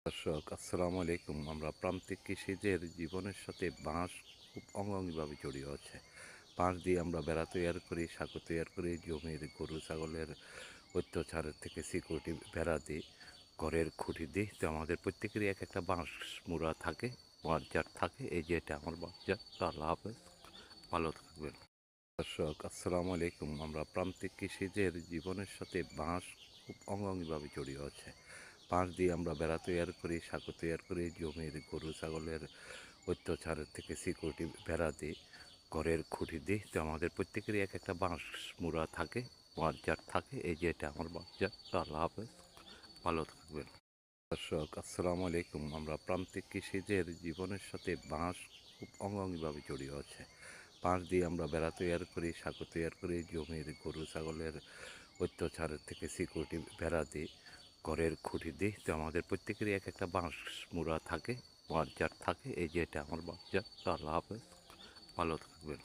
দর্শক আসসালামু আলাইকুম। আমরা প্রান্তিক কৃষিদের জীবনের সাথে বাঁশ খুব অঙ্গাঙ্গিভাবে জড়িয়ে আছে। বাঁশ দিয়ে আমরা বেড়া তৈরি করি, সাঁকো তৈরি করি, জমির গরু ছাগলের অত্যাচারের থেকে সিকিউরিটি বেড়া দিই, ঘরের খুঁটি দিই। তো আমাদের প্রত্যেকেরই এক একটা বাঁশ মুড়া থাকে, বাঁশঝাড় থাকে। এই যে এটা আমার বাঁশঝাড়। তো আল্লাহ হাফেজ, ভালো থাকবেন। দর্শক আসসালামু আলাইকুম। আমরা প্রান্তিক কৃষিদের জীবনের সাথে বাঁশ খুব অঙ্গাঙ্গিভাবে জড়িয়ে আছে। বাঁশ দিয়ে আমরা বেড়া তৈরি করি, সাঁকো তৈরি করি, জমির গরু ছাগলের অত্যাচারের থেকে সিকিউরিটি বেড়া দিই, ঘরের খুঁটি দিই। তো আমাদের প্রত্যেকেরই এক একটা বাঁশ মুড়া থাকে, বাঁশঝাড় থাকে। এই যে এটা আমার বাঁশঝাড়। তো আল্লাহ হাফেজ, ভালো থাকবেন। দর্শক আসসালামু আলাইকুম। আমরা প্রান্তিক কৃষিদের জীবনের সাথে বাঁশ খুব অঙ্গাঙ্গিভাবে জড়িয়ে আছে। বাঁশ দিয়ে আমরা বেড়া তৈরি করি, সাঁকো তৈরি করি, জমির গরু ছাগলের অত্যাচারের থেকে সিকিউরিটি বেড়া দিই, ঘরের খুঁটি দিই। তো আমাদের প্রত্যেকেরই এক একটা বাঁশ মুড়া থাকে, বাঁশঝাড় থাকে। এই যে এটা আমার বাঁশঝাড়। তো আল্লাহ হাফেজ, ভালো থাকবেন।